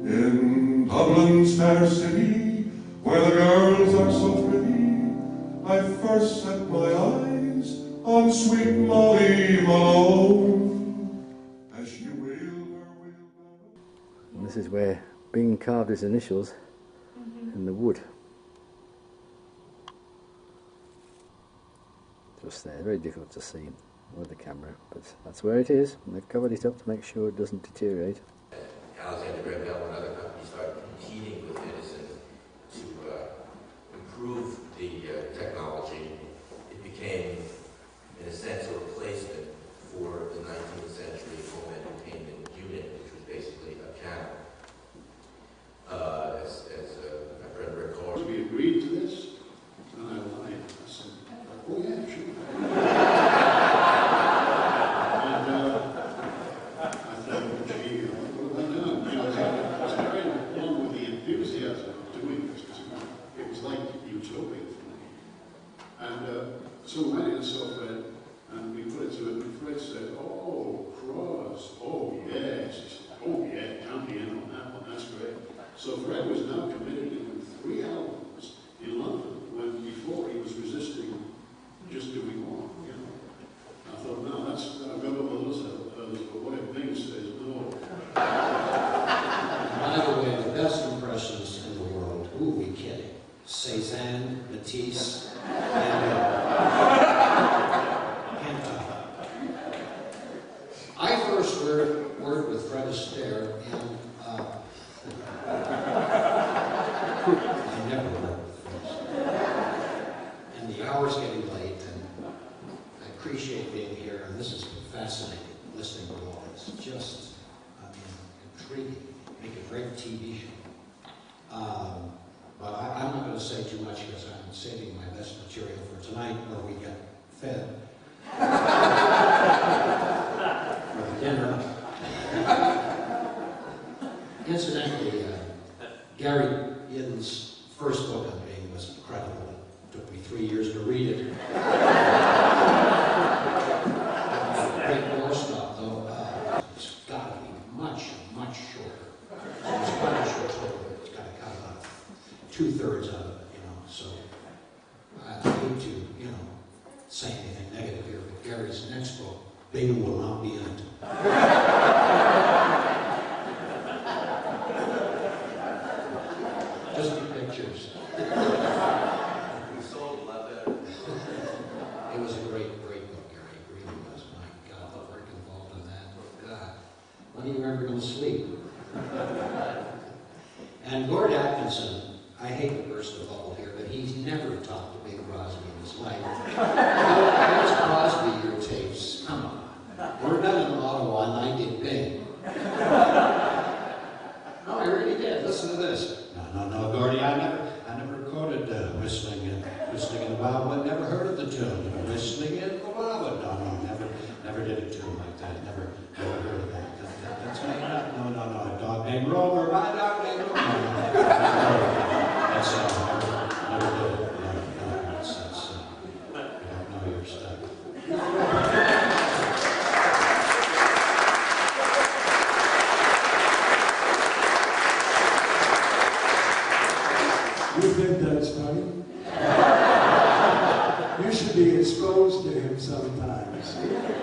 In Dublin's fair city, where the girls are so pretty, I first set my eyes on sweet Molly Malone, as she wheeled her wheelbarrow. And this is where Bing carved his initials in the wood. Just there, very difficult to see with the camera, but that's where it is, and they've covered it up to make sure it doesn't deteriorate. Alexander Graham Bell and other companies started competing with Edison to improve the technology. It became, in a sense, a replacement for the 19th century home entertainment unit, which was basically a piano. As my friend Rick Crosby agreed to this, and I lied. I said, oh yeah, sure. So we went in and saw Fred, and we put it to him, and Fred said, oh, Cross, oh yes, oh yeah, champion on that one, that's great. So Fred was now committed to doing 3 albums in London, when before he was resisting just doing one, you know. I thought, no, that's, I've got all those others, but what if Bing says no? By the way, the best impressions in the world, who are we kidding? Cezanne, Matisse, and I first worked with Fred Astaire, and I never worked with Fred Astaire. And the hour's getting late, and I appreciate being here, and this has been fascinating, listening to all this. Just, intriguing. Make a great TV show. But I'm not going to say too much because I'm saving my best material for tonight, where we get fed. For dinner. Incidentally, Gary Yidden's first book on Bing was incredible. It took me 3 years to read it. Great more stuff, though. It's got to be much, much shorter. It's quite a short story. It's got to cut about 2/3 of it, you know. So I hate to, say anything negative here, but Gary's next book, Bing will not be in it. Just the pictures. We sold a lot better. It was a great, great book, Gary. It really was. My God, the work involved in that. Oh, God. When are you ever going to sleep? And Gord Atkinson, I hate to burst the bubble here, but he's never talked to Bing Crosby in his life. Those Crosby your tapes, come on. We're done in Ottawa, and I did Bing. No, I really did. Listen to this. No, Gordy, I never recorded whistling in the Wild. Never heard of the tune. Whistling in the Wild. No, never did a tune like that. Never heard of that. That's made up. No, a dog named Rover, my dog named Rover. That's never did it. No, that's I don't know your stuff. You think that's funny? You should be exposed to him sometimes.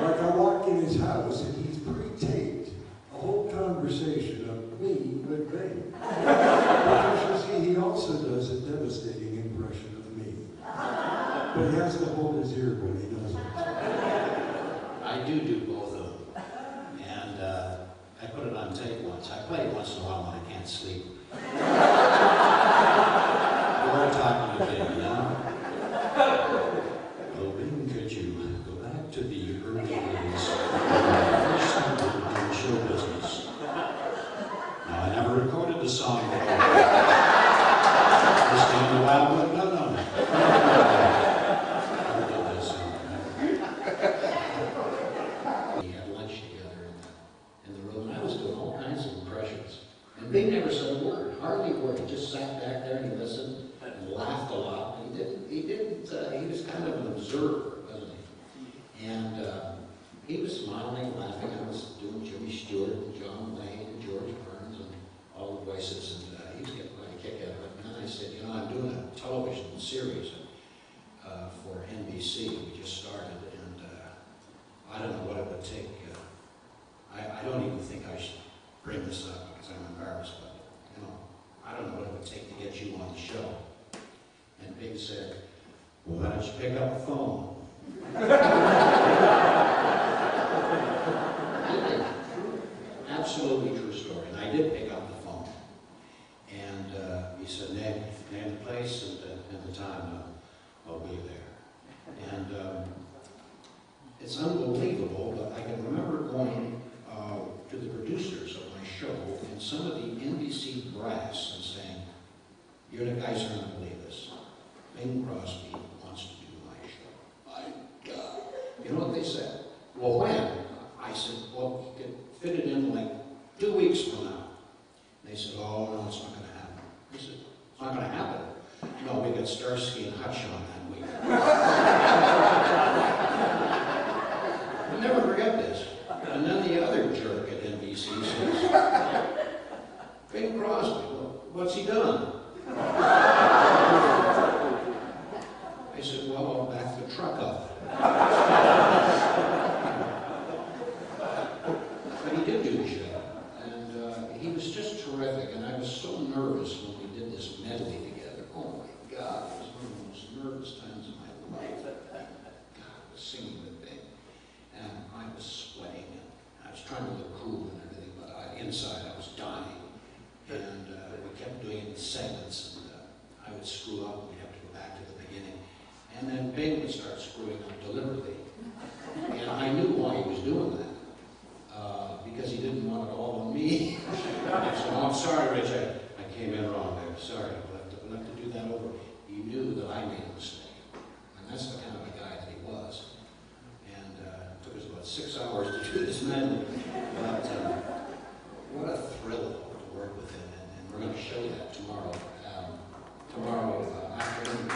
Like I walk in his house and he's pre-taped a whole conversation of me with Bing. Because you see, he also does a devastating impression of me. But he has to hold his ear when he does it. I do both of them. And I put it on tape once. I play it once in a while when I can't sleep. We're talking to Bing, Oh, Bing, could you go back to the early days when I first started in show business? Now, I never recorded the song before. This came in the Wild Wood? No. Never did this song. We had lunch together in the room, and I was doing all kinds of impressions. And Bing never said a word, hardly a word. He just sat back there and he listened and laughed a lot. He was kind of an observer, wasn't he? And he was smiling, laughing. I was doing Jimmy Stewart and John Wayne and George Burns and all the voices. said, well, why don't you pick up the phone? Absolutely true story. And I did pick up the phone. And he said, name the place and the time, I'll be there. And it's unbelievable, but I can remember going to the producers of my show and some of the NBC brass and saying, you're the guys who are going to believe this. Bing Crosby wants to do my show. My God. You know what they said? Well, when? I said, well, you could fit it in like 2 weeks from now. And they said, oh, no, it's not going to happen. I said, it's not going to happen. No, we got Starsky and Hutch on that week. I'll never forget this. And then the other jerk at NBC says, Bing Crosby, well, what's he done? I said, well, I'll back the truck up. But he did do the show. And he was just terrific. And I was so nervous when we did this medley together. Oh my God, it was one of the most nervous times of my life. God, I was singing with Bing. And I was sweating. And I was trying to look cool and everything. But inside I was dying. And we kept doing it in segments. And I would screw up and we'd have to go back to the beginning. And then Bing would start screwing up deliberately. And I knew why he was doing that. Because he didn't want it all on me. I said, oh, I'm sorry, Rich, I came in wrong there. Sorry, we'll have to do that over. He knew that I made a mistake. And that's the kind of a guy that he was. And it took us about 6 hours to do this medley. But what a thrill to work with him. And we're going to show that tomorrow. Tomorrow afternoon.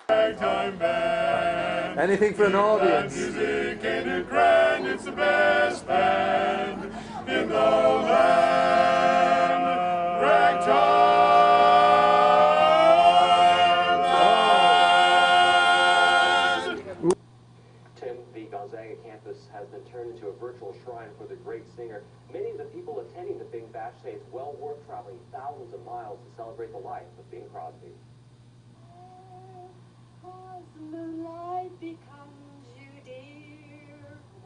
Ragtime band. Anything for an audience. Music and it grand, it's the best band in the land. Ragtime band. Tim, the Gonzaga campus has been turned into a virtual shrine for the great singer. Many of the people attending the Bing Bash say it's well worth traveling thousands of miles to celebrate the life of Bing Crosby.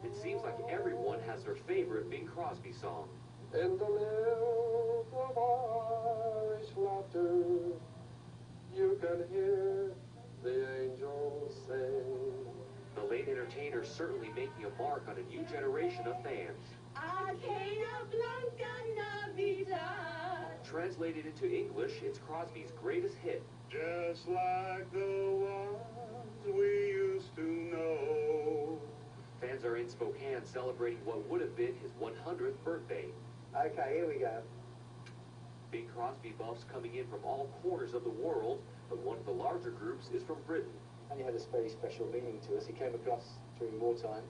It seems like everyone has their favorite Bing Crosby song. In the lilt of Irish laughter, you can hear the angels sing. The late entertainer certainly making a mark on a new generation of fans. Translated into English, it's Crosby's greatest hit. Just like the ones we used to know. Fans are in Spokane celebrating what would have been his 100th birthday. Okay, here we go. Bing Crosby buffs coming in from all corners of the world, but one of the larger groups is from Britain. And he had a very special meaning to us. He came across during wartime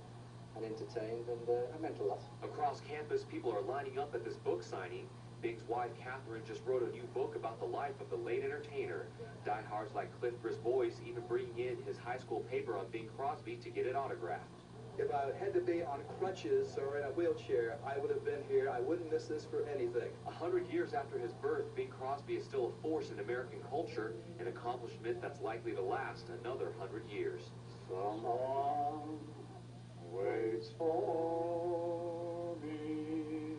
and entertained, and it meant a lot. Across campus, people are lining up at this book signing. Bing's wife, Catherine, just wrote a new book about the life of the late entertainer. Diehards like Cliff Boyce even bringing in his high school paper on Bing Crosby to get it autographed. If I had to be on crutches or in a wheelchair, I would have been here. I wouldn't miss this for anything. 100 years after his birth, Bing Crosby is still a force in American culture, an accomplishment that's likely to last another 100 years. Someone waits for me.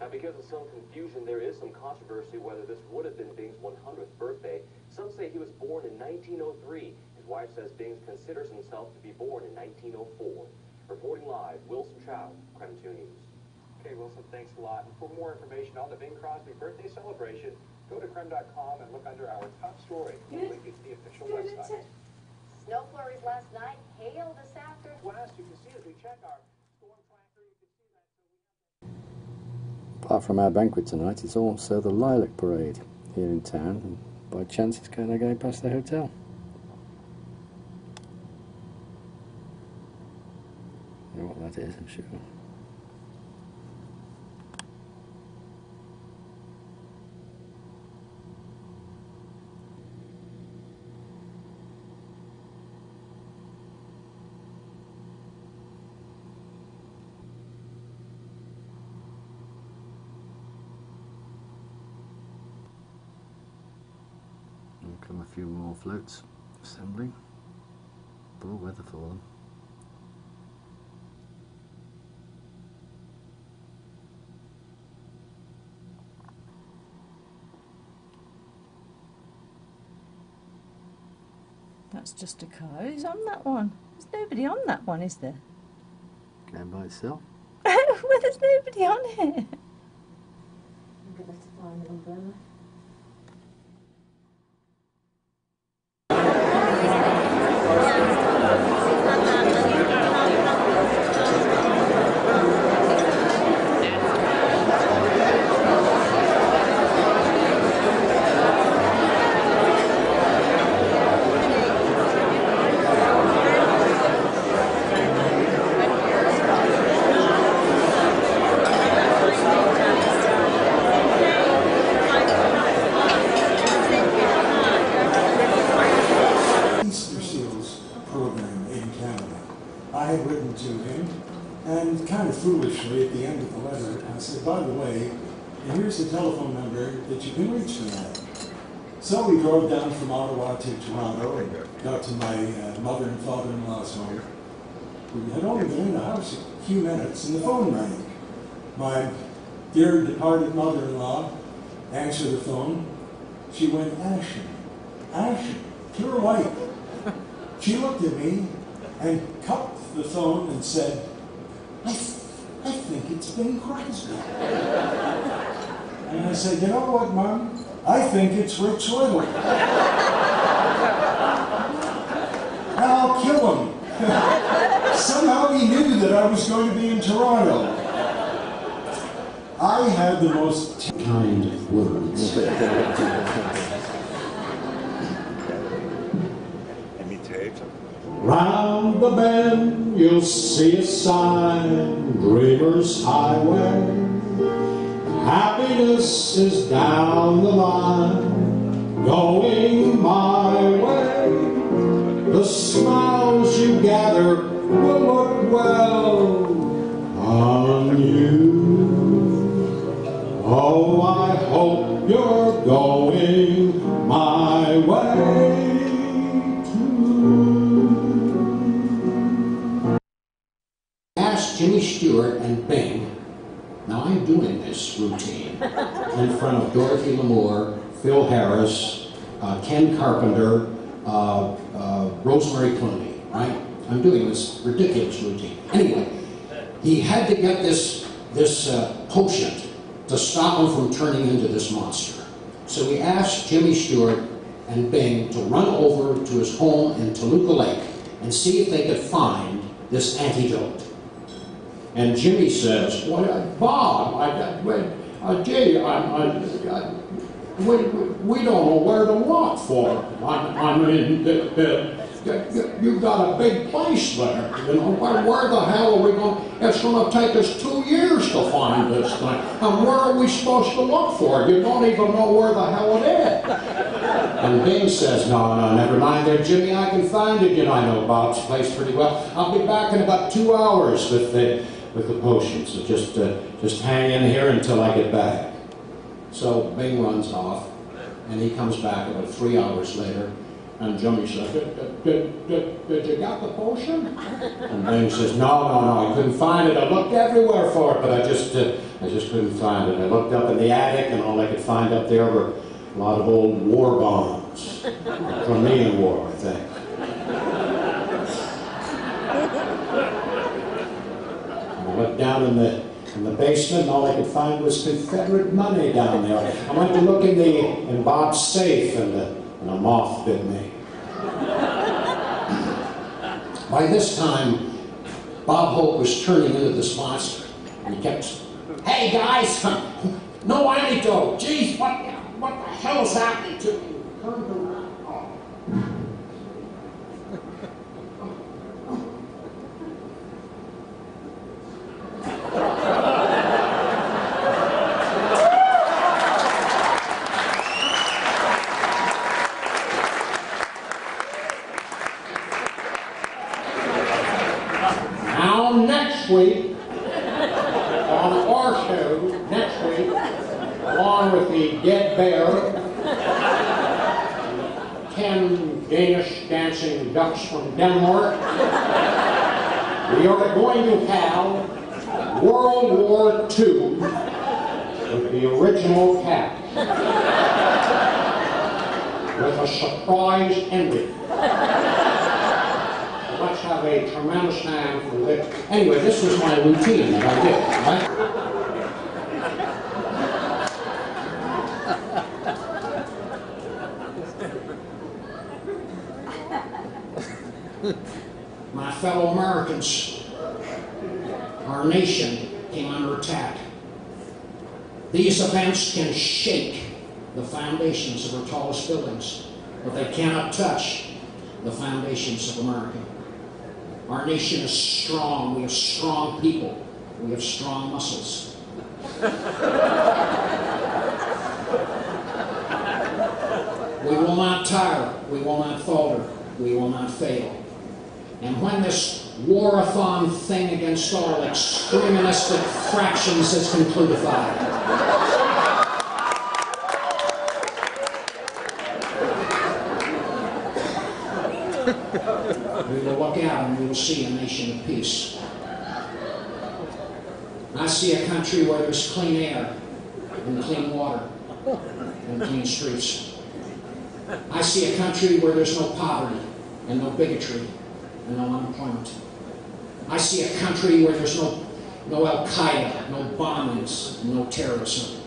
Now, because of some confusion, there is some controversy whether this would have been Bing's 100th birthday. Some say he was born in 1903. His wife says Bing considers himself to be born in 1904. Reporting live, Wilson Chow, Creme 2 News. Okay, Wilson, thanks a lot. And for more information on the Bing Crosby birthday celebration, go to creme.com and look under our top story. The link is the official website. Snow flurries last night, hail this afternoon. West, you can see as we check our storm tracker, you can see that. Apart from our banquet tonight, it's also the Lilac Parade here in town, and by chance it's kind of going past the hotel. You know what that is, I'm sure. few more floats assembling. Poor weather for them. That's just a car. Who's on that one? There's nobody on that one, is there? Going by itself. Well, there's nobody on it. I'm going to find an umbrella. Foolishly at the end of the letter, I said, by the way, and here's the telephone number that you can reach me at. So we drove down from Ottawa to Toronto and got to my mother and father-in-law's home. We had only been in the house a few minutes and the phone rang. My dear departed mother-in-law answered the phone. She went ashen, pure white. She looked at me and cupped the phone and said, I think it's Bing Crosby. And I said, you know what, Mom? I think it's Rich Little. And I'll kill him. Somehow he knew that I was going to be in Toronto. I had the most kind words. Round the bend you'll see a sign, Dreamer's Highway. Happiness is down the line, going my way. The smiles you gather will look well on you. Oh, I hope you're going my way. Jimmy Stewart and Bing. Now I'm doing this routine in front of Dorothy Lamour, Phil Harris, Ken Carpenter, Rosemary Clooney, right? I'm doing this ridiculous routine. Anyway, he had to get this potion to stop him from turning into this monster. So he asked Jimmy Stewart and Bing to run over to his home in Toluca Lake and see if they could find this antidote. And Jimmy says, well, Bob, gee, we don't know where to look for it. I mean, you've got a big place there. You know, where the hell are we going? It's going to take us 2 years to find this thing. And where are we supposed to look for it? You don't even know where the hell it is. And Bing says, no, never mind there, Jimmy, I can find it. You know, I know Bob's place pretty well. I'll be back in about 2 hours with the potion, so just hang in here until I get back. So Bing runs off, and he comes back about 3 hours later, and Jimmy says, did you got the potion? And Bing says, no, I couldn't find it. I looked everywhere for it, but I just couldn't find it. I looked up in the attic, and all I could find up there were a lot of old war bonds. The Crimean War, I think. I went down in the basement, and all I could find was Confederate money down there. I went to look in Bob's safe, and a moth bit me. By this time, Bob Hope was turning into this monster, and he kept, hey guys, no antidote. Geez, what the hell is happening to me? Turned around. Next week, on our show, next week, along with the Dead Bear, 10 Danish dancing ducks from Denmark. We are going to have World War II with the original cast, with a surprise ending. Let's have a tremendous hand for this. Anyway, this was my routine that I did, right? My fellow Americans, our nation came under attack. These events can shake the foundations of our tallest buildings, but they cannot touch the foundations of America. Our nation is strong. We have strong people. We have strong muscles. We will not tire. We will not falter. We will not fail. And when this war-a-thon thing against all extremistic fractions is concludified, we will look out and we will see a nation of peace. I see a country where there's clean air and clean water and clean streets. I see a country where there's no poverty and no bigotry and no unemployment. I see a country where there's no Al-Qaeda, no bombings, no terrorism.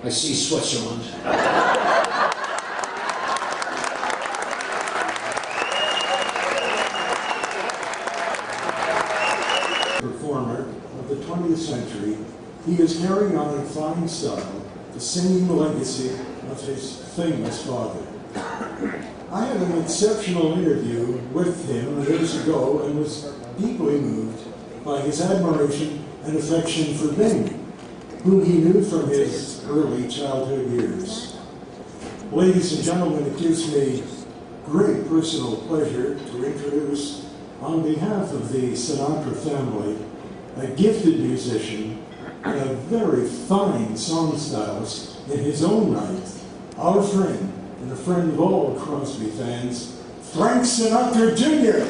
I see Switzerland. Performer of the 20th century, he is carrying on in fine style the singing legacy of his famous father. I had an exceptional interview with him years ago and was deeply moved by his admiration and affection for Bing, whom he knew from his early childhood years. Ladies and gentlemen, it gives me great personal pleasure to introduce, on behalf of the Sinatra family, a gifted musician and a very fine song stylist in his own right, our friend and a friend of all Crosby fans, Frank Sinatra Jr.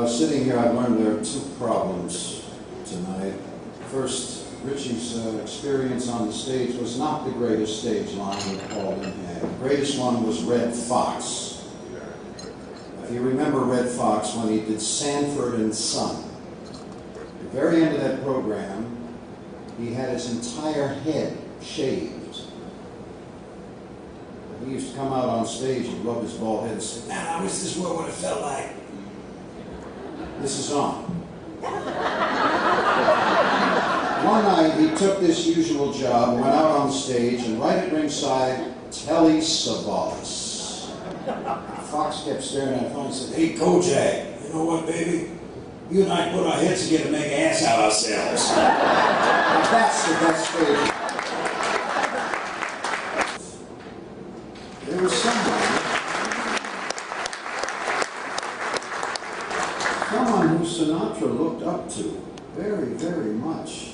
Sitting here, I've learned there are two problems tonight. First, Richie's experience on the stage was not the greatest stage line that Paul had. The greatest one was Red Fox. If you remember Red Fox when he did Sanford and Son, at the very end of that program, he had his entire head shaved. He used to come out on stage and rub his bald head and say, "Man, I wish this were what it felt like." This is on. One night, he took this usual job, went out on stage, and right at ringside, Telly Savalas. Fox kept staring at him and said, "Hey, Kojak, you know what, baby? You and I put our heads together to make an ass out of ourselves." Now, that's the best stage. There was someone who Sinatra looked up to very, very much.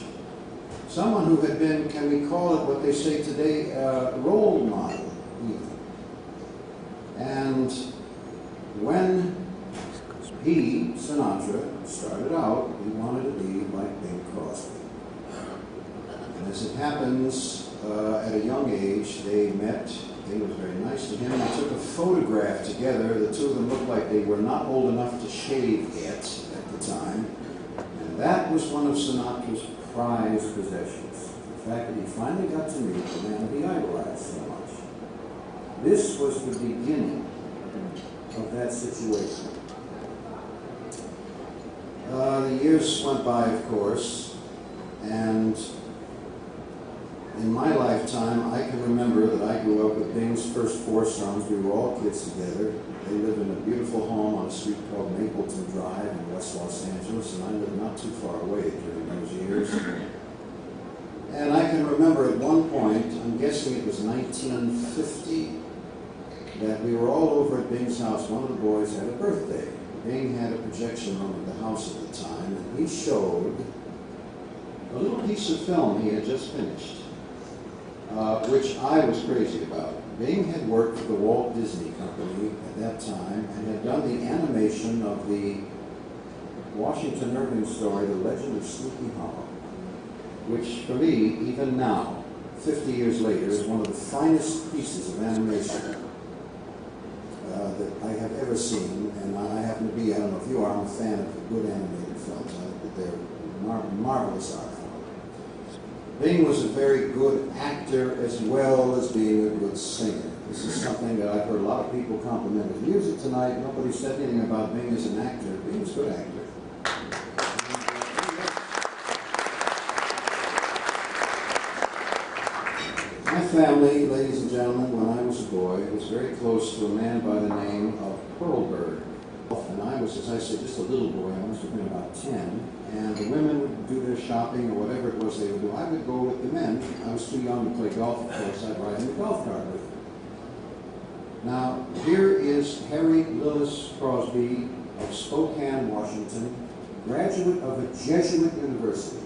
Someone who had been, can we call it what they say today, a role model, even. And when he, Sinatra, started out, he wanted to be like Bing Crosby. And as it happens, at a young age, they met. Bing was very nice to him. They took a photograph together. The two of them looked like they were not old enough to shave yet at the time. And that was one of Sinatra's prized possessions. The fact that he finally got to meet the man that he idolized so much. This was the beginning of that situation. The years went by, of course, and in my lifetime, I can remember that I grew up with Bing's first four sons. We were all kids together. They lived in a beautiful home on a street called Mapleton Drive in West Los Angeles, and I lived not too far away during those years. And I can remember at one point, I'm guessing it was 1950, that we were all over at Bing's house. One of the boys had a birthday. Bing had a projection room at the house at the time, and he showed a little piece of film he had just finished, which I was crazy about. Bing had worked for the Walt Disney Company at that time and had done the animation of the Washington Irving story, The Legend of Sleepy Hollow, which for me, even now, 50 years later, is one of the finest pieces of animation that I have ever seen. And I happen to be, I don't know if you are, I'm a fan of good animated films. I think that they're marvelous art form. Bing was a very good actor as well as being a good singer. This is something that I've heard a lot of people compliment his music tonight. Nobody said anything about Bing as an actor. Bing was a good actor. My family, ladies and gentlemen, when I was a boy, was very close to a man by the name of Pearlberg. And I was, as I said, just a little boy. I must have been about 10. And the women would do their shopping or whatever it was they would do. I would go with the men. I was too young to play golf, of course. I'd ride in the golf cart with them. Now, here is Harry Lillis Crosby of Spokane, Washington, graduate of a Jesuit university.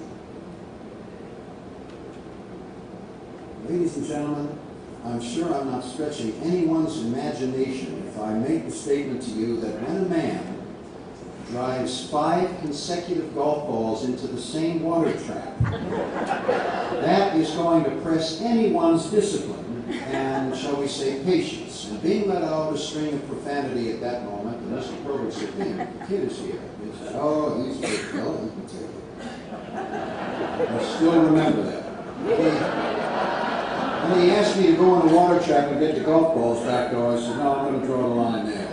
Ladies and gentlemen, I'm sure I'm not stretching anyone's imagination if I make the statement to you that when a man drives 5 consecutive golf balls into the same water trap, that is going to press anyone's discipline and, shall we say, patience. And Bing let out a string of profanity at that moment, and Mr. Perlberg said, "Bing, the kid is here." He said, "Oh, he's good, Phil, he can take it." I still remember that. When he asked me to go on the water trap and get the golf balls back, though, I said, "No, I'm going to draw the line there."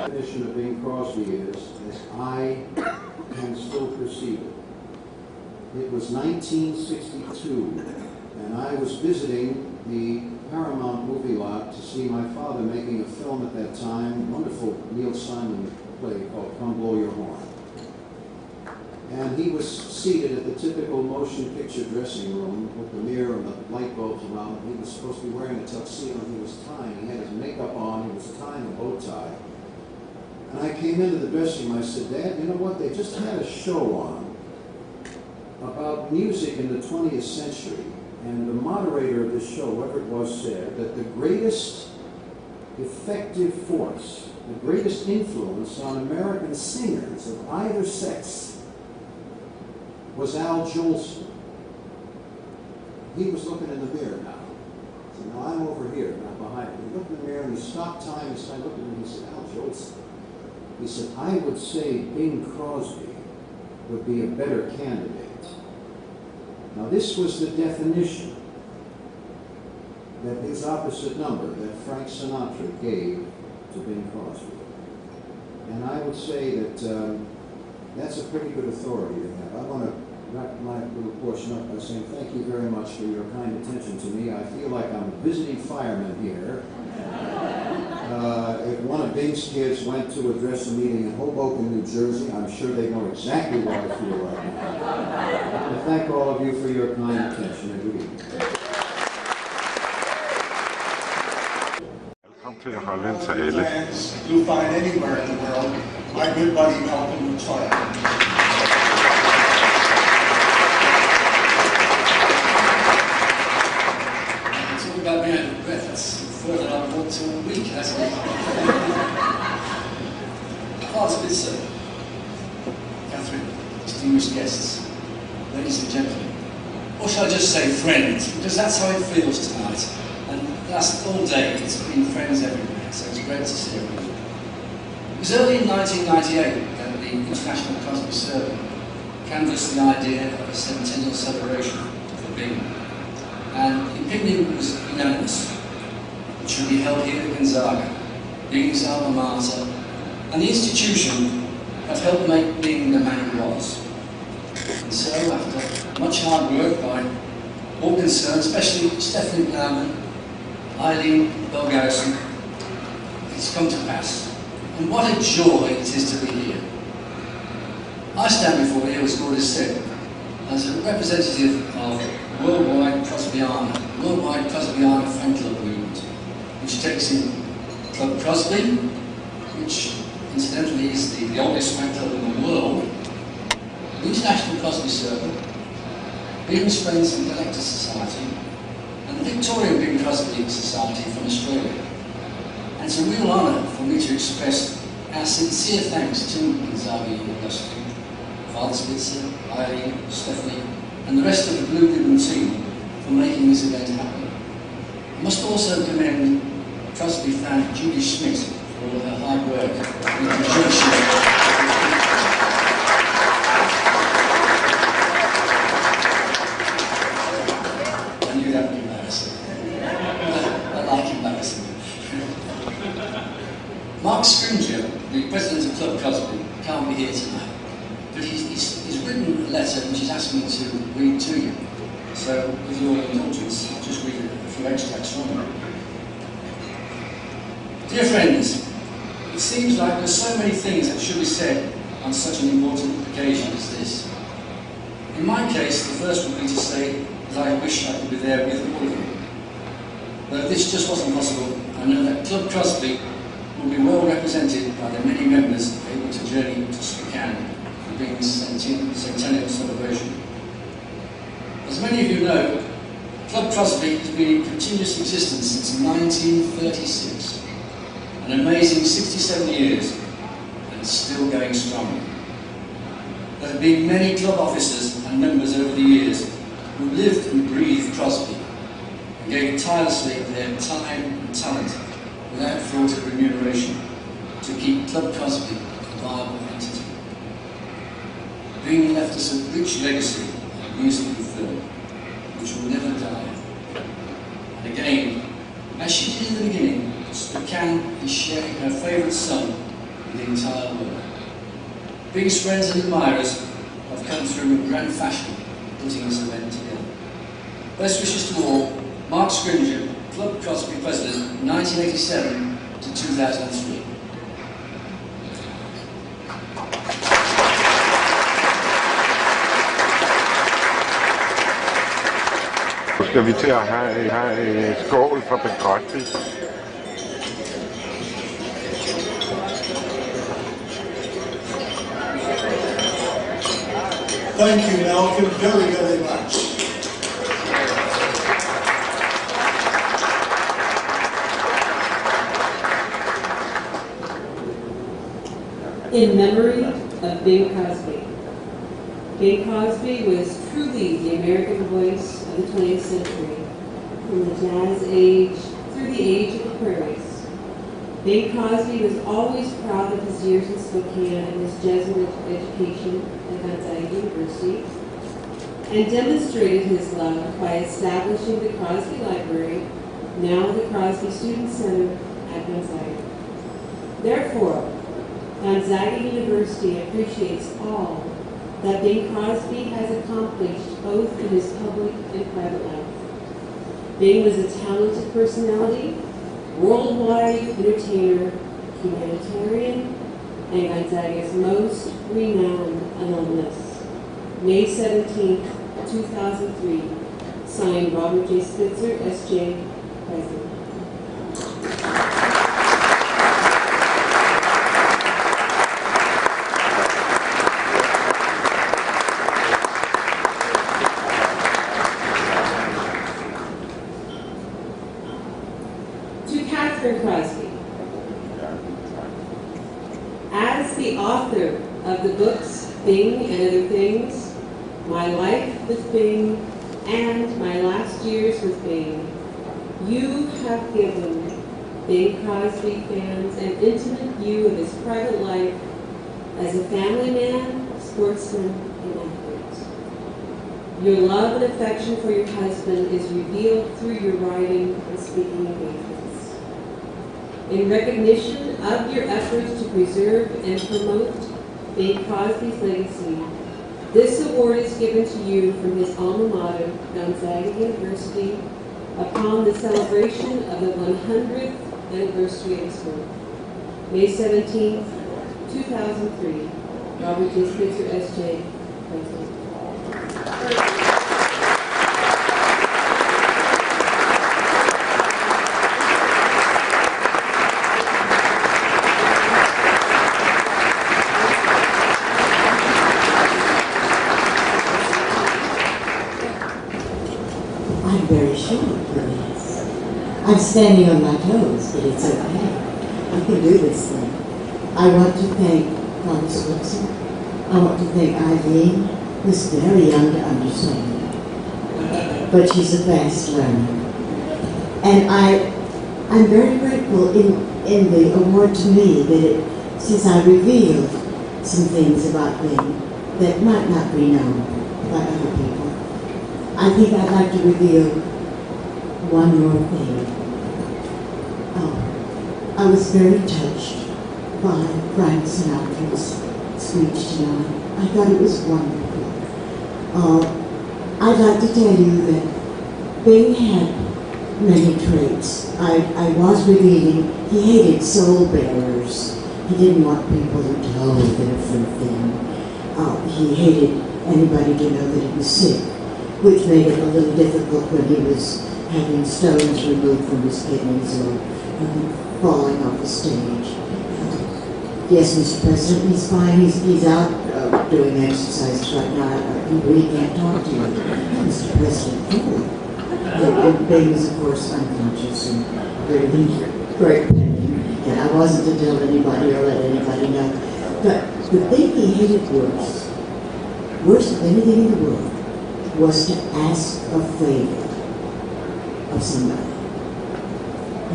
The definition of Bing Crosby is, as I can still perceive it. It was 1962, and I was visiting the Paramount movie lot to see my father making a film at that time, a wonderful Neil Simon play called Come Blow Your Horn. And he was seated at the typical motion picture dressing room with the mirror and the light bulbs around him. He was supposed to be wearing a tuxedo, and he was tying. He had his makeup on. He was tying a bow tie. And I came into the dressing room. I said, "Dad, you know what? They just had a show on about music in the 20th century. And the moderator of this show, whoever it was, said that the greatest effective force, the greatest influence on American singers of either sex was Al Jolson." He was looking in the mirror now. He said, "No, I'm over here, not behind him." He looked in the mirror and he stopped time and started looking at me and he said, "Al Jolson." He said, "I would say Bing Crosby would be a better candidate." Now this was the definition that his opposite number, that Frank Sinatra gave to Bing Crosby. And I would say that that's a pretty good authority to have. I want to wrap my little portion up by saying thank you very much for your kind attention to me. I feel like I'm a visiting fireman here. If one of Bing's kids went to address a meeting in Hoboken, New Jersey, I'm sure they know exactly what I feel right now. I want to thank all of you for your kind attention and good evening. Welcome to Harlan sa Ele. You'll find anywhere in the world, my good buddy Malcolm Macfarlane. Talk about being out of breath, that's further than I've walked all week, hasn't it? Hard to be so. Catherine, distinguished guests, ladies and gentlemen, or shall I just say friends, because that's how it feels tonight. And that's all day, it's been friends everywhere, so it's great to see everyone. It was early in 1998 that the International Crosby Circle canvassed the idea of a centennial celebration for Bing. And the opinion was unanimous. It should be held here at Gonzaga, Bing's alma mater, and the institution had helped make Bing the man he was. And so, after much hard work by all concerned, especially Stephanie Plowman, Eileen Belgausen, it's come to pass. And what a joy it is to be here. I stand before you, as God has said, as a representative of worldwide Crosbyana fan club movement, which takes in Club Crosby, which incidentally is the oldest fan club in the world, the International Crosby Circle, Bing's Friends and Collectors Society, and the Victorian Bing Crosby Society from Australia. And it's a real honour for me to express our sincere thanks to Gonzaga University, Father Spitzer, Eileen, Stephanie, and the rest of the Blue Ribbon team for making this event happen. I must also commend Crosby fan Judy Schmidt for all her hard work in conjunction. I knew that would be embarrassing. I like embarrassing. Mark Scringer, the president of Club Crosby, can't be here tonight, but he's written a letter which he's asked me to read to you. So, with your indulgence, I'll just read a few extracts from it. Dear friends, it seems like there's so many things that should be said on such an important occasion as this. In my case, the first would be to say that I wish I could be there with all of you. But if this just wasn't possible, I know that Club Crosby will be well represented by the many members able to journey to Spokane for Bing's Centennial celebration. As many of you know, Club Crosby has been in continuous existence since 1936. An amazing 67 years, and it's still going strong. There have been many club officers and members over the years who lived and breathed Crosby and gave tirelessly of their time and talent without thought of remuneration to keep Club Crosby a viable entity. Bing left us a rich legacy of music and film, which will never die. And again, as she did in the beginning, Spokane is sharing her favourite song with the entire world. Bing's friends and admirers have come through in grand fashion putting this event together. Best wishes to all, Mark Scringer, Club Crosby President, 1987 to 2003. Nu skal vi til at have en skål for Bing Crosby. Thank you, Malcolm, very, very much. In memory of Bing Crosby. Bing Crosby was truly the American voice of the 20th century, from the jazz age through the age of the prairies. Bing Crosby was always proud of his years in Spokane and his Jesuit education at Gonzaga University, and demonstrated his love by establishing the Crosby Library, now the Crosby Student Center at Gonzaga. Therefore, Gonzaga University appreciates all that Bing Crosby has accomplished both in his public and private life. Bing was a talented personality, worldwide entertainer, humanitarian, and Gonzaga's most renowned alumnus. May 17, 2003, signed Robert J. Spitzer, S.J., President. Crosby. As the author of the books Bing and Other Things, My Life with Bing, and My Last Years with Bing, you have given Bing Crosby fans an intimate view of his private life as a family man, sportsman, and athlete. Your love and affection for your husband is revealed through your writing and speaking engagements. In recognition of your efforts to preserve and promote Bing Crosby's legacy, this award is given to you from his alma mater, Gonzaga University, upon the celebration of the 100th anniversary of his work. May 17, 2003, Robert J. Spitzer, S.J., President. I'm standing on my toes, but it's okay. I can do this thing. I want to thank Father Switzer. I want to thank Eileen, who's very young to understand, but she's a fast learner. And I'm very grateful in the award to me that since I revealed some things about Bing that might not be known by other people, I think I'd like to reveal one more thing. I was very touched by Frank Sinatra's speech tonight. I thought it was wonderful. I'd like to tell you that Bing had many traits. I was revealing he hated soul bearers. He didn't want people to tell different thing. He hated anybody to know that he was sick, which made it a little difficult when he was having stones removed from his kidneys or falling off the stage. Yes, Mr. President, he's fine. He's out doing exercises right now. He really can't talk to you, Mr. President. Bing was, of course, unconscious and very great pain. And I wasn't to tell anybody or let anybody know. But the thing he hated worse than anything in the world, was to ask a favor of somebody.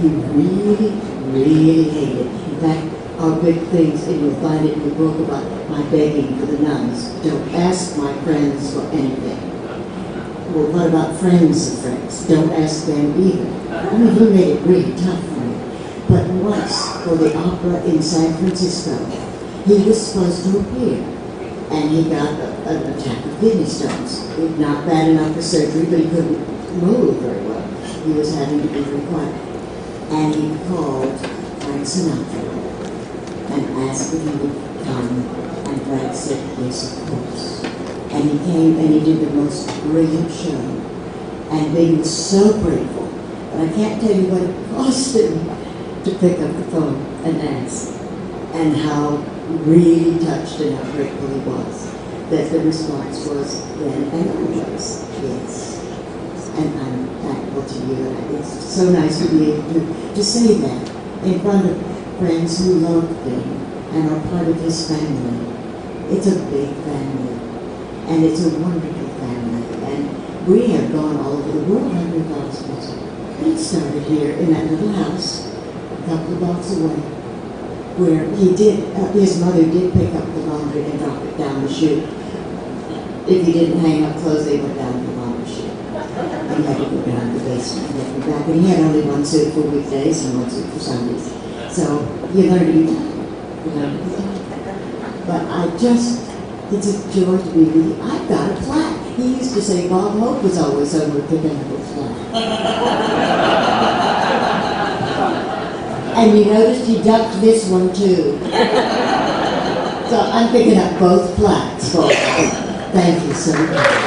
He really, really hated it. In fact, our big things, and you'll find it in the book about my begging for the nuns. Don't ask my friends for anything. Well, what about friends of friends? Don't ask them either. I mean, he made it really tough for me. But once, for the opera in San Francisco, he was supposed to appear, and he got an attack of kidney stones. Not bad enough for surgery, but he couldn't move very well. He was having to be required. And he called Frank Sinatra and asked if he would come, and Frank said, yes, of course. And he came and he did the most brilliant show. And Bing was so grateful. But I can't tell you what it cost him to pick up the phone and ask. And how really touched and how grateful he was. That the response was then and always, yes. And I'm thankful to you. And it's so nice to be able to say that in front of friends who love Bing and are part of his family. It's a big family. And it's a wonderful family. And we have gone all over the world under God's blessing. It started here in that little house, a couple of blocks away, where he did, his mother did pick up the laundry and drop it down the chute. If he didn't hang up clothes, they went down the laundry chute. He had to go down to the basement and get them back. And he had only one suit for weekdays and one suit for Sundays. So you learn to be tough. But it's a joy to be with you. I've got a plaque. He used to say Bob Hope was always over picking up a plaque. And you noticed he ducked this one too. So I'm picking up both plaques for you. Thank you so much.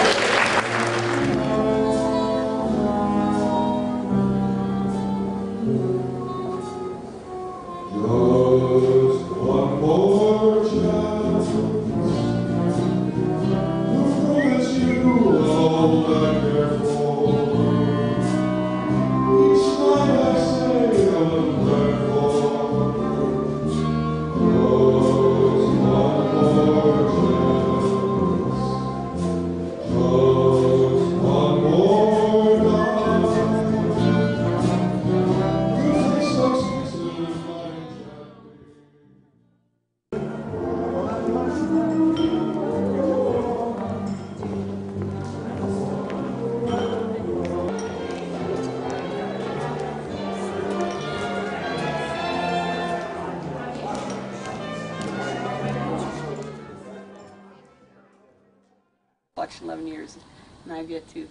Collection 11 years, and I've yet to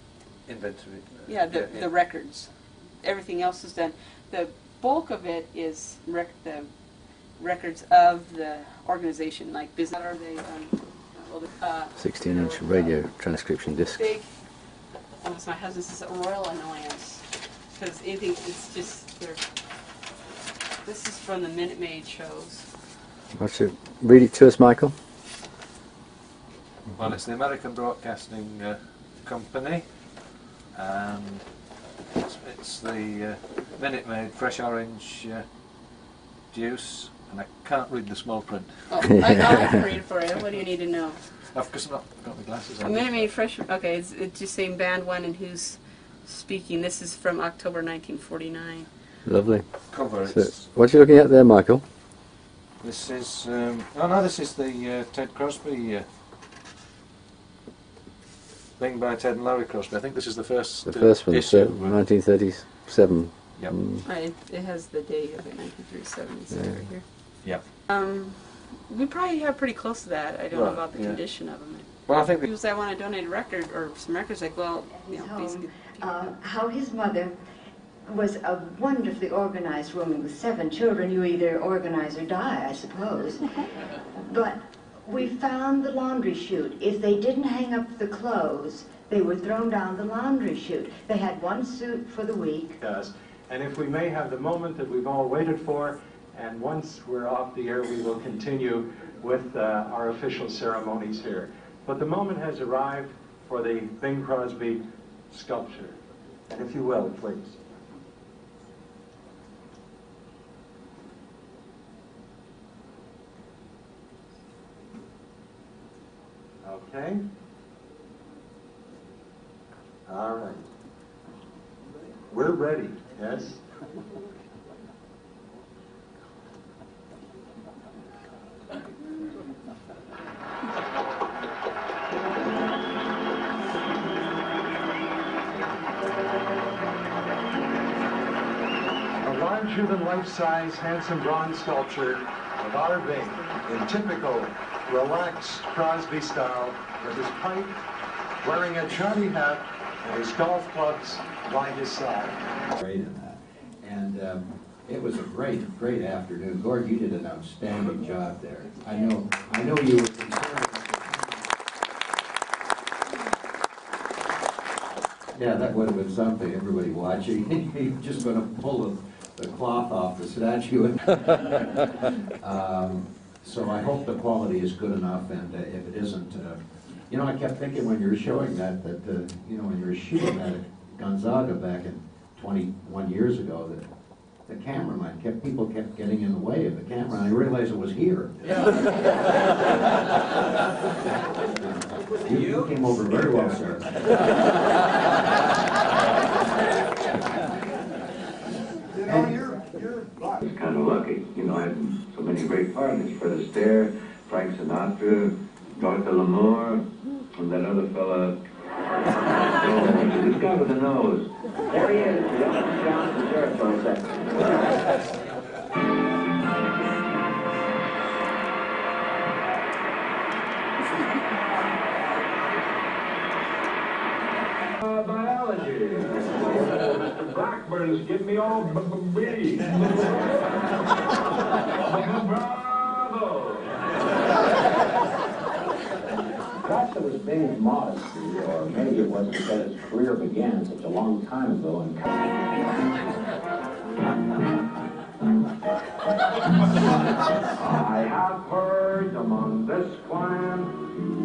inventory. The records. Everything else is done. The bulk of it is the records of the organization, like business. Are they 16-inch radio transcription disc. Big. Almost my husband says royal annoyance, because anything. It's just this is from the Minute Maid shows. Why don't you read it to us, Michael? Well, it's the American Broadcasting Company, and It's the Minute Maid fresh orange juice, and I can't read the small print. Oh, I'll read it for you. What do you need to know? Because I've not got my glasses on. Minute Maid fresh. Okay, it's just saying band one and who's speaking. This is from October 1949. Lovely. Cover. So, what are you looking at there, Michael? This is oh no, this is the Ted Crosby thing by Ted and Larry Crosby. I think this is the first. The first one, issue. 1937. Yep. Right, it has the date of it, 1937. It's over here. Yep. We probably have pretty close to that. I don't know about the condition of them. Well, I think people say I want to donate a record or some records. Like, well, you know, basically. How his mother was a wonderfully organized woman with 7 children. You either organize or die, I suppose. But we found the laundry chute. If they didn't hang up the clothes, they were thrown down the laundry chute. They had 1 suit for the week. And if we may have the moment that we've all waited for, and once we're off the air, we will continue with our official ceremonies here. But the moment has arrived for the Bing Crosby sculpture. And if you will, please. Okay. All right. We're ready, yes? A larger-than-life-size, handsome bronze sculpture of our Bing in typical relaxed Crosby style, with his pipe, wearing a Johnny hat, and his golf clubs by his side. Great in that. And it was a great afternoon. Gord, you did an outstanding job there. I know you were concerned. Yeah, that would have been something, everybody watching. You're just going to pull the cloth off the statue. So I hope the quality is good enough, and if it isn't, you know, I kept thinking when you were showing that you know, when you were shooting that at Gonzaga back in 21 years ago, that the cameraman people kept getting in the way of the camera, and I realized it was here. You came over very well, sir. You know, you're kind of lucky. You know, I had so many great partners. Fred Astaire, Frank Sinatra, Dorothy Lamour, and that other fella. Oh, this guy with the nose. There he is. John Deserve for a second. Biology. Mr. Blackburn's give me all B. Bravo. Perhaps it was Bing's modesty, or maybe it was because his career began such a long time ago in I have heard among this clan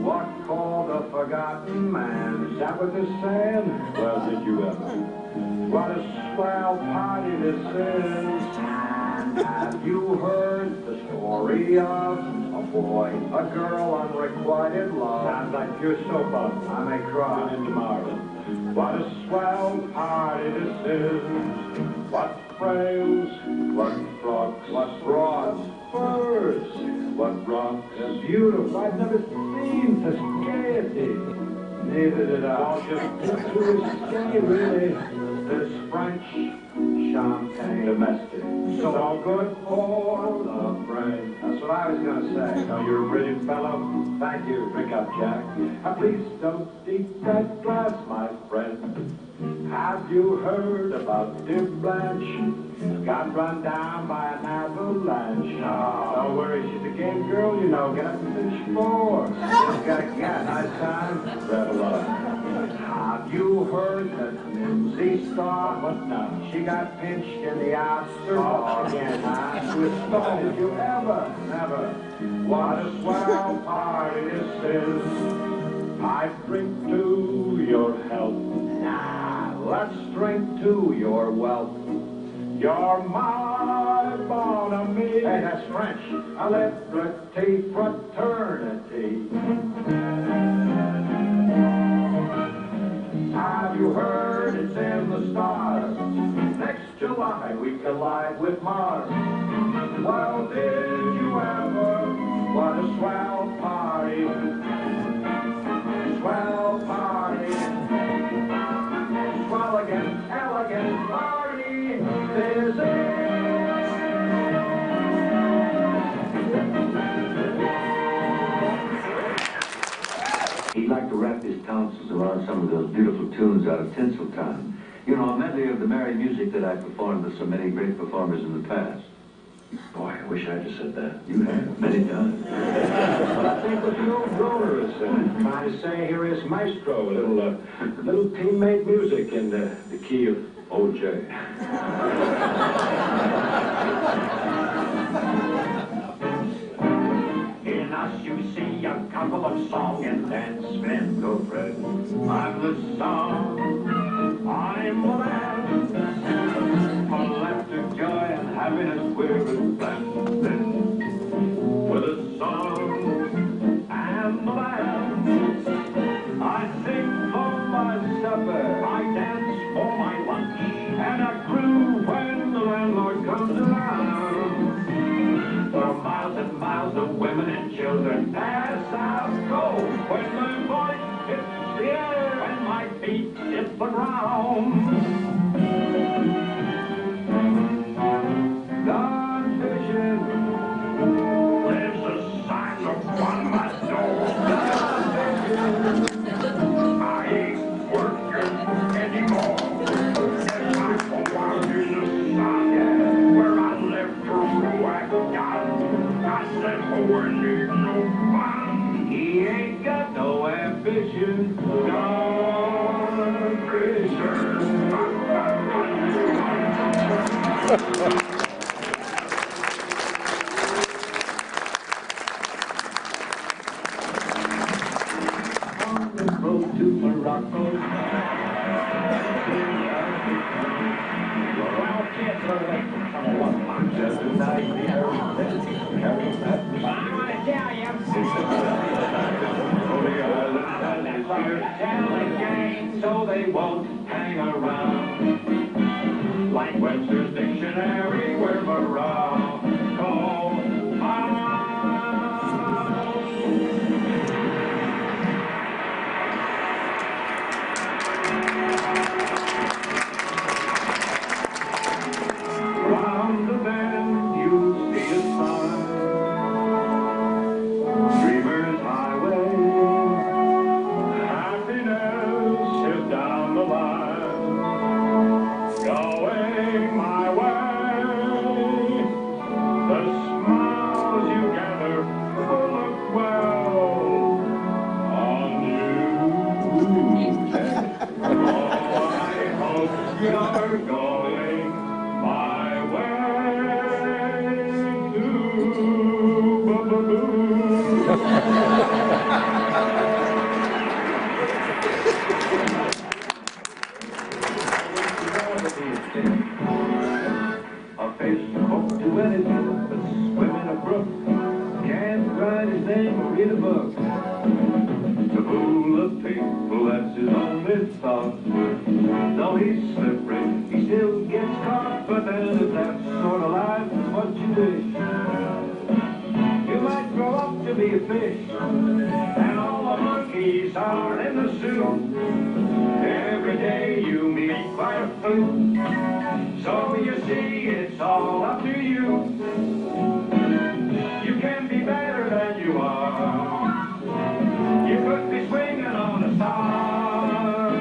what called a forgotten man. Is that what they're saying? Well, did you ever? What a swell party this is. Have you heard the story of a boy, a girl, unrequited love? Sounds like pure soap opera. I may cry in tomorrow. What a swell party this is. What frails, what frocks, what broads, furs, what rocks. They're beautiful. I've never seen such gaiety. Neither did I. All just too risque, really. This French champagne domestic. So good for the brain. That's what I was going to say. Now, you're a brilliant fellow. Thank you. Drink up, Jack. Please don't steep that glass, my friend. Have you heard about dear Blanche? Got run down by an avalanche. No, don't worry, she's a game girl, you know. Get up and finish 4. She's got a nice time. Revel on. Have you heard that Lindsay Starr? What now? She got pinched in the outer again, huh? With stone. Did you ever? Never. What a swell party this is. I drink to your health. let's drink to your wealth. You're my bon ami. Hey, that's French. A liberty fraternity. Have you heard it's in the stars? Next July we collide with Mars. Well, did you ever? What a swell party. Swell party. Swell again, elegant party. This is. He'd like to wrap his tonsils around some of those beautiful tunes out of Tinseltown. You know, a medley of the merry music that I performed with so many great performers in the past. Boy, I wish I'd just said that. You have, many times. But I think what the old droner is trying to say here is maestro, a little teammate music in the key of OJ. In us you see a couple of song and dance men go friend. I'm the song, I'm the man. For laughter, joy, and happiness we're blessed. With a song and the band. I sing for my supper, I dance for my lunch, and I groove when the landlord comes around. For miles and miles the women and children pass out cold when my voice hits the air and my feet hit the ground. Gone fishing lives a sign upon my door. Gone fishing, I ain't working anymore. Yes, I go out in the sun where I live to whack down. I said, oh, I need no fun. He ain't got no ambition. Gone fishing. To Morocco. Well, kids, I'm just an idea. I want to tell you. Tell the gang so they won't hang around. Like Webster's dictionary, we're Morocco. Round the bend you see a sign, Dreamer's Highway. Happiness is down the line, going my way. The smiles you gather will look well on you. Oh, I hope you're going my way to Boo-Boo-Boo. A fish hooked to anything but swim in a brook. Can't write his name or read a book. To fool the people, that's his only thought. Though he's slippery, he still gets caught. But then if that sort of life is what you wish, you might grow up to be a fish. And all the monkeys are in the zoo. Every day you meet quite a few. So you see, it's all up to you. You can be better than you are. You could be swinging on a star.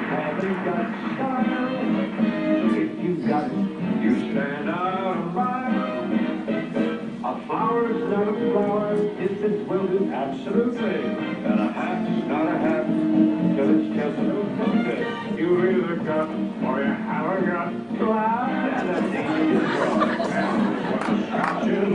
Haven't got style. If you've got it, you stand out a mile. A flower's not a flower if it's wilted, absolutely. And a hat's not a hat till it's just a you either got or you haven't got. Glad and a thing is wrong. And what's scotching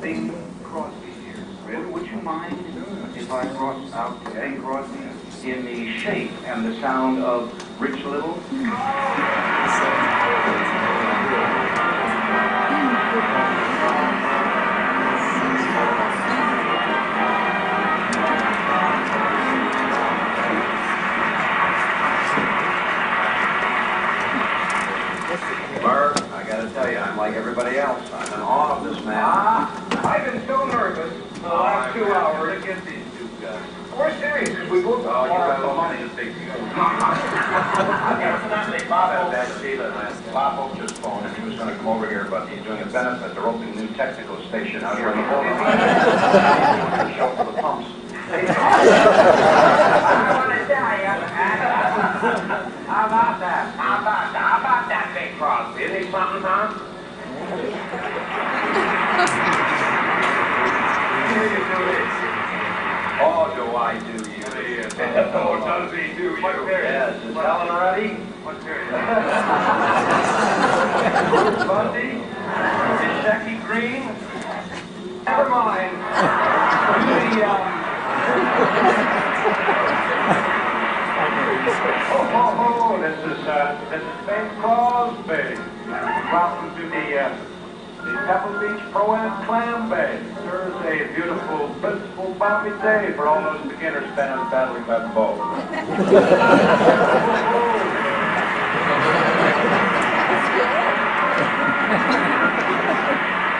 Bing Crosby here. Really, would you mind if I brought out Bing Crosby in the shape and the sound of Rich Little? Murph, I gotta tell you, I'm like everybody else. I'm in awe of this man. I've been so nervous for the last 2 hours. Look at these two guys. We're serious, because we both got the money to take you. Incidentally, Bob Oak just phoned, and he was going to come over here, but he's doing a benefit. They're opening a new technical station out here in the boat. Show for the pumps. I want to tell you, how about that? How about that, Bing Crosby? Isn't he something, huh? Oh, do I do you? Oh, does he do you? Yes. Is Helen ready? What period? Bundy? Is Shecky green? Never mind. This is Bing Crosby. Welcome to the Pebble Beach Pro-Am Clam Bay. Thursday, a beautiful, blissful, balmy day for all those beginners battling that boat.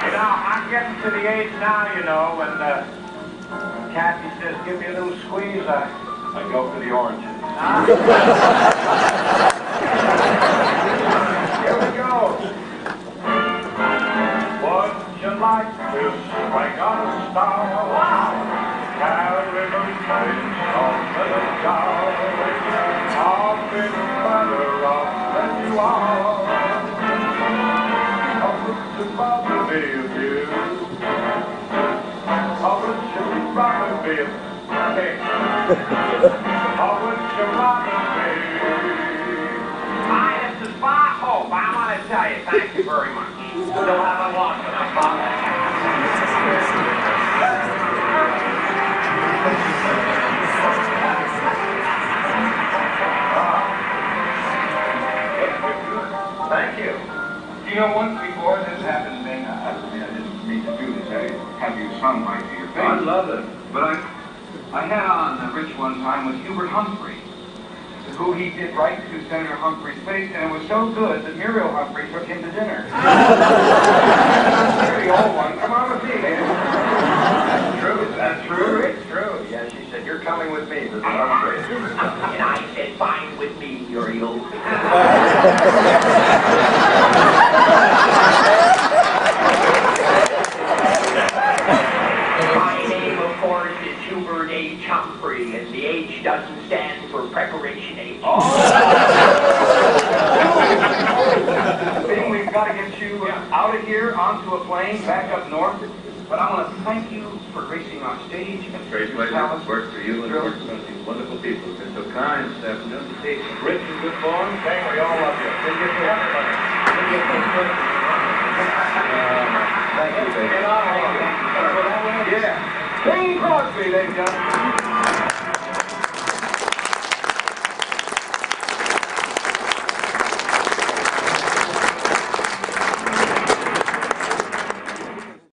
You know, I'm getting to the age now, you know, when Kathy says, give me a little squeeze, I go for the oranges. Here we go. Would you like to strike on a star? Wow! Carry the face of the child. I'll be better off than you are. How would you rather be of you? How would you rather be of me? How would you rather be? Hi, this is Bob Hope. I want to tell you, thank you very much. Still haven't lost enough, Bob. Thank you. You know, once before this happened, Bing, I didn't mean to do this. I have you sung right to your face. I love it. But I had on Rich one time with Hubert Humphrey, who he did right to Senator Humphrey's face, and it was so good that Muriel Humphrey took him to dinner. You're the old one. Come on with me, man. That's true. Is that true? It's true. Yeah, she said, you're coming with me, Mr. Humphrey. And I said, fine with me, Muriel. My name, of course, is Hubert H. Humphrey, and the H doesn't stand for preparation H. Oh! Bing, we've got to get you out of here, onto a plane, back up north. But I want to thank you for gracing our stage. Great pleasure to work for you and to work for these wonderful people. They're so kind, Steph. Rich and good form. Bing, we all love you. Thank you, Bing. Yeah. Bing Crosby, ladies and gentlemen.